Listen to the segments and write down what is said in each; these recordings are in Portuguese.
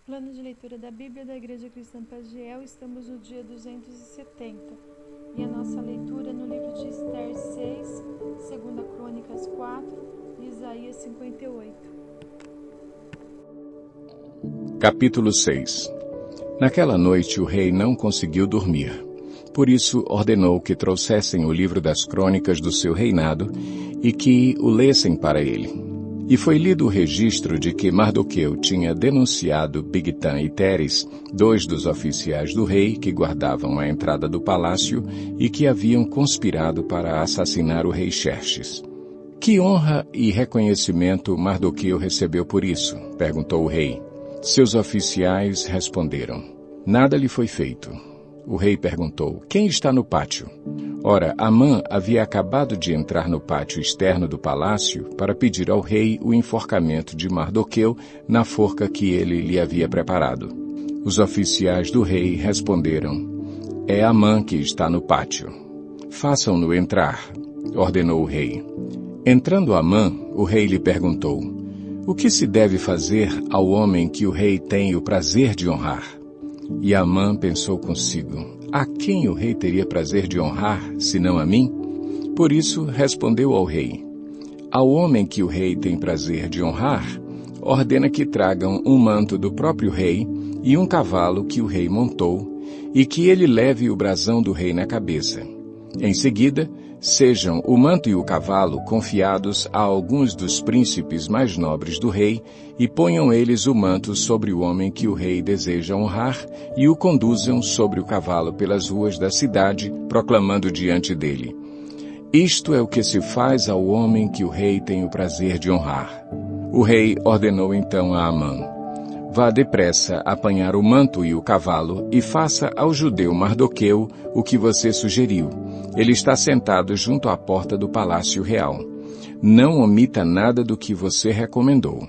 Plano de leitura da Bíblia da Igreja Cristã Pagiel, estamos no dia 270. E a nossa leitura no livro de Esther 6, 2 Crônicas 4 e Isaías 58. Capítulo 6. Naquela noite o rei não conseguiu dormir. Por isso ordenou que trouxessem o livro das crônicas do seu reinado e que o lessem para ele. E foi lido o registro de que Mardoqueu tinha denunciado Bigtã e Teres, dois dos oficiais do rei que guardavam a entrada do palácio e que haviam conspirado para assassinar o rei Xerxes. Que honra e reconhecimento Mardoqueu recebeu por isso? Perguntou o rei. Seus oficiais responderam. Nada lhe foi feito. O rei perguntou, quem está no pátio? Ora, Amã havia acabado de entrar no pátio externo do palácio para pedir ao rei o enforcamento de Mardoqueu na forca que ele lhe havia preparado. Os oficiais do rei responderam, é Amã que está no pátio. Façam-no entrar, ordenou o rei. Entrando Amã, o rei lhe perguntou, o que se deve fazer ao homem que o rei tem o prazer de honrar? E Amã pensou consigo, a quem o rei teria prazer de honrar, senão a mim? Por isso respondeu ao rei, ao homem que o rei tem prazer de honrar, ordena que tragam um manto do próprio rei e um cavalo que o rei montou, e que ele leve o brasão do rei na cabeça. Em seguida, sejam o manto e o cavalo confiados a alguns dos príncipes mais nobres do rei, e ponham eles o manto sobre o homem que o rei deseja honrar, e o conduzam sobre o cavalo pelas ruas da cidade, proclamando diante dele. Isto é o que se faz ao homem que o rei tem o prazer de honrar. O rei ordenou então a Amã, vá depressa apanhar o manto e o cavalo, e faça ao judeu Mardoqueu o que você sugeriu. Ele está sentado junto à porta do palácio real. Não omita nada do que você recomendou.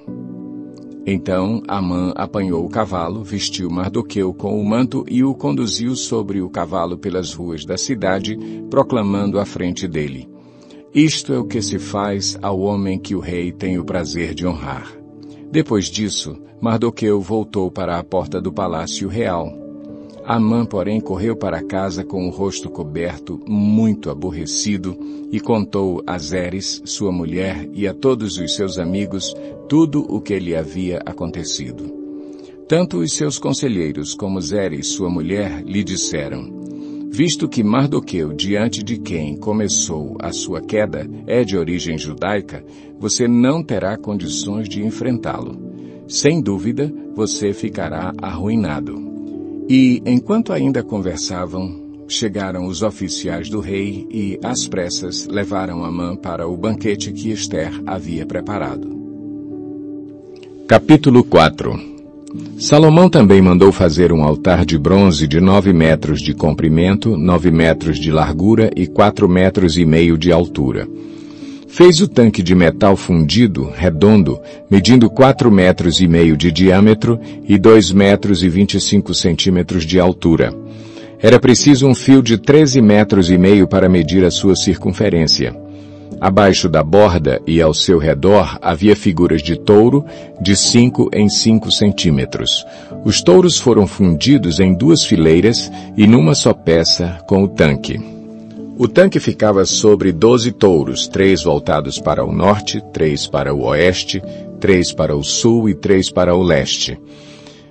Então Amã apanhou o cavalo, vestiu Mardoqueu com o manto e o conduziu sobre o cavalo pelas ruas da cidade, proclamando à frente dele. Isto é o que se faz ao homem que o rei tem o prazer de honrar. Depois disso, Mardoqueu voltou para a porta do palácio real. Amã, porém, correu para casa com o rosto coberto, muito aborrecido, e contou a Zeres, sua mulher, e a todos os seus amigos tudo o que lhe havia acontecido. Tanto os seus conselheiros como Zeres, sua mulher, lhe disseram, visto que Mardoqueu, diante de quem começou a sua queda, é de origem judaica, você não terá condições de enfrentá-lo. Sem dúvida, você ficará arruinado. E, enquanto ainda conversavam, chegaram os oficiais do rei e, às pressas, levaram Amã para o banquete que Esther havia preparado. Capítulo 4. Salomão também mandou fazer um altar de bronze de 9 metros de comprimento, 9 metros de largura e 4,5 metros de altura. Fez o tanque de metal fundido, redondo, medindo 4,5 metros de diâmetro e 2,25 metros de altura. Era preciso um fio de 13,5 metros para medir a sua circunferência. Abaixo da borda e ao seu redor havia figuras de touro de 5 em 5 centímetros. Os touros foram fundidos em 2 fileiras e numa só peça com o tanque. O tanque ficava sobre 12 touros, 3 voltados para o norte, 3 para o oeste, 3 para o sul e 3 para o leste.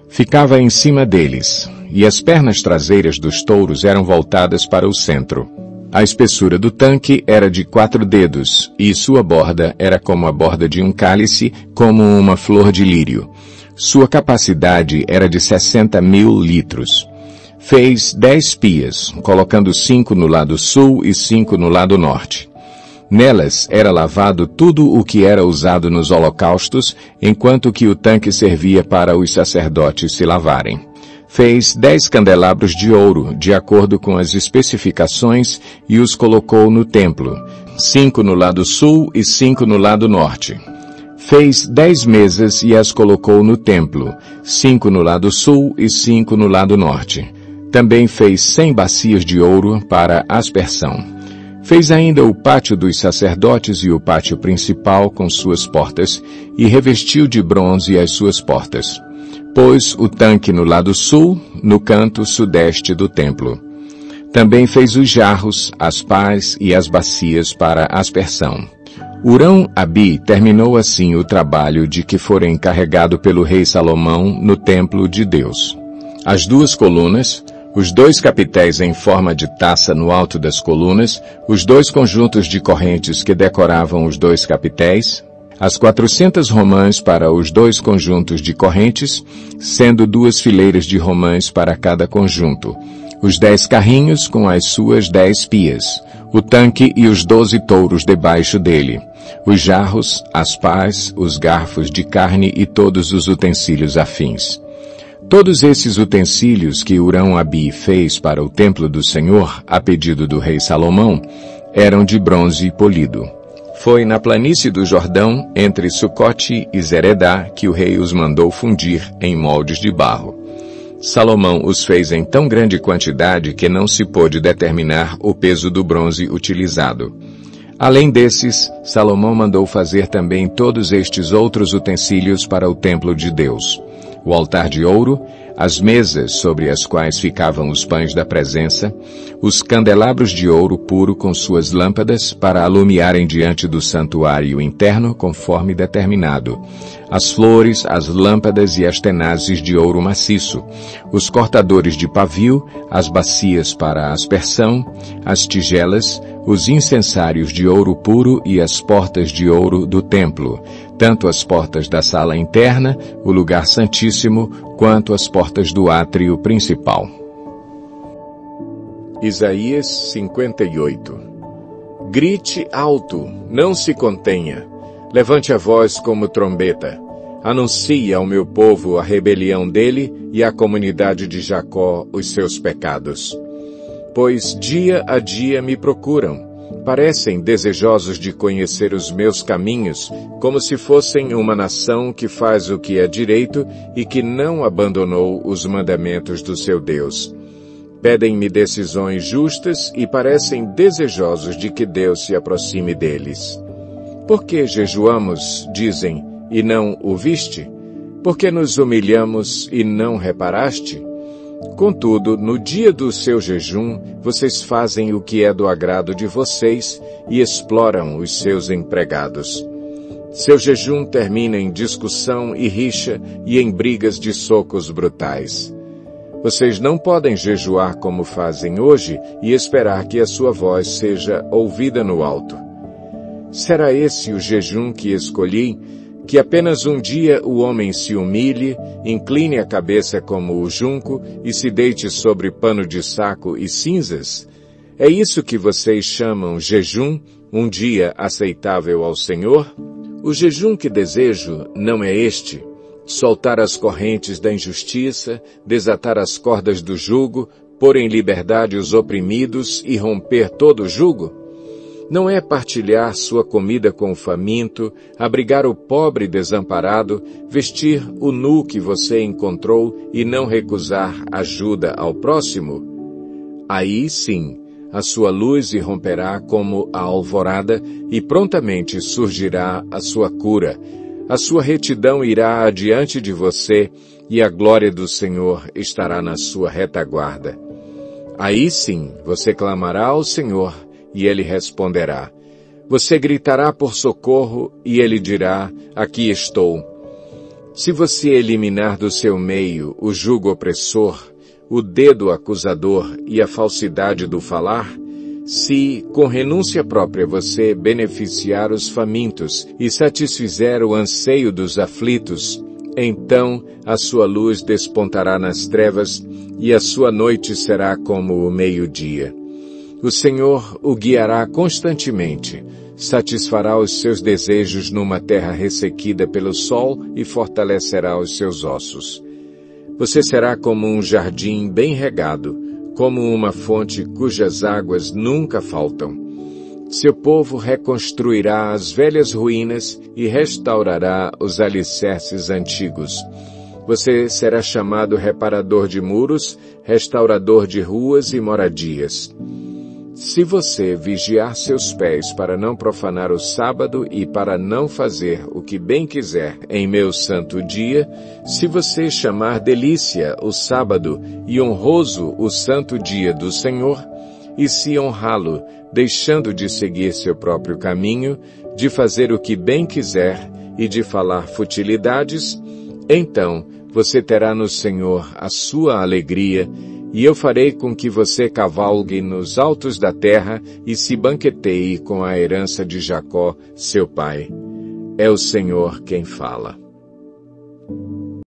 Ficava em cima deles, e as pernas traseiras dos touros eram voltadas para o centro. A espessura do tanque era de 4 dedos, e sua borda era como a borda de um cálice, como uma flor de lírio. Sua capacidade era de 60.000 litros. Fez 10 pias, colocando 5 no lado sul e 5 no lado norte. Nelas era lavado tudo o que era usado nos holocaustos, enquanto que o tanque servia para os sacerdotes se lavarem. Fez 10 candelabros de ouro, de acordo com as especificações, e os colocou no templo, 5 no lado sul e 5 no lado norte. Fez 10 mesas e as colocou no templo, 5 no lado sul e 5 no lado norte. Também fez 100 bacias de ouro para aspersão. Fez ainda o pátio dos sacerdotes e o pátio principal com suas portas, e revestiu de bronze as suas portas. Pôs o tanque no lado sul, no canto sudeste do templo. Também fez os jarros, as pás e as bacias para aspersão. Hurão-Abi terminou assim o trabalho de que fora encarregado pelo rei Salomão no templo de Deus. As 2 colunas, os 2 capitéis em forma de taça no alto das colunas, os 2 conjuntos de correntes que decoravam os 2 capitéis, as 400 romãs para os 2 conjuntos de correntes, sendo 2 fileiras de romãs para cada conjunto, os 10 carrinhos com as suas 10 pias, o tanque e os 12 touros debaixo dele, os jarros, as pás, os garfos de carne e todos os utensílios afins. Todos esses utensílios que Hurão-Abi fez para o templo do Senhor, a pedido do rei Salomão, eram de bronze polido. Foi na planície do Jordão, entre Sucote e Zeredá, que o rei os mandou fundir em moldes de barro. Salomão os fez em tão grande quantidade que não se pôde determinar o peso do bronze utilizado. Além desses, Salomão mandou fazer também todos estes outros utensílios para o templo de Deus: o altar de ouro, as mesas sobre as quais ficavam os pães da presença, os candelabros de ouro puro com suas lâmpadas para alumiarem diante do santuário interno conforme determinado, as flores, as lâmpadas e as tenazes de ouro maciço, os cortadores de pavio, as bacias para a aspersão, as tigelas, os incensários de ouro puro e as portas de ouro do templo, tanto as portas da sala interna, o lugar santíssimo, quanto as portas do átrio principal. Isaías 58. Grite alto, não se contenha. Levante a voz como trombeta. Anuncie ao meu povo a rebelião dele e à comunidade de Jacó os seus pecados. Pois dia a dia me procuram. Parecem desejosos de conhecer os meus caminhos, como se fossem uma nação que faz o que é direito e que não abandonou os mandamentos do seu Deus. Pedem-me decisões justas e parecem desejosos de que Deus se aproxime deles. Por que jejuamos, dizem, e não o viste? Por que nos humilhamos e não reparaste? Contudo, no dia do seu jejum, vocês fazem o que é do agrado de vocês e exploram os seus empregados. Seu jejum termina em discussão e rixa e em brigas de socos brutais. Vocês não podem jejuar como fazem hoje e esperar que a sua voz seja ouvida no alto. Será esse o jejum que escolhi? Que apenas um dia o homem se humilhe, incline a cabeça como o junco e se deite sobre pano de saco e cinzas? É isso que vocês chamam jejum, um dia aceitável ao Senhor? O jejum que desejo não é este: soltar as correntes da injustiça, desatar as cordas do jugo, pôr em liberdade os oprimidos e romper todo o jugo? Não é partilhar sua comida com o faminto, abrigar o pobre desamparado, vestir o nu que você encontrou e não recusar ajuda ao próximo? Aí sim, a sua luz irromperá como a alvorada e prontamente surgirá a sua cura. A sua retidão irá adiante de você e a glória do Senhor estará na sua retaguarda. Aí sim, você clamará ao Senhor e Ele responderá. Você gritará por socorro e Ele dirá, aqui estou. Se você eliminar do seu meio o jugo opressor, o dedo acusador e a falsidade do falar, se, com renúncia própria, você beneficiar os famintos e satisfizer o anseio dos aflitos, então a sua luz despontará nas trevas e a sua noite será como o meio-dia. O Senhor o guiará constantemente, satisfará os seus desejos numa terra ressequida pelo sol e fortalecerá os seus ossos. Você será como um jardim bem regado, como uma fonte cujas águas nunca faltam. Seu povo reconstruirá as velhas ruínas e restaurará os alicerces antigos. Você será chamado reparador de muros, restaurador de ruas e moradias. Se você vigiar seus pés para não profanar o sábado e para não fazer o que bem quiser em meu santo dia, se você chamar delícia o sábado e honroso o santo dia do Senhor, e se honrá-lo, deixando de seguir seu próprio caminho, de fazer o que bem quiser e de falar futilidades, então você terá no Senhor a sua alegria, e eu farei com que você cavalgue nos altos da terra e se banqueteie com a herança de Jacó, seu pai. É o Senhor quem fala.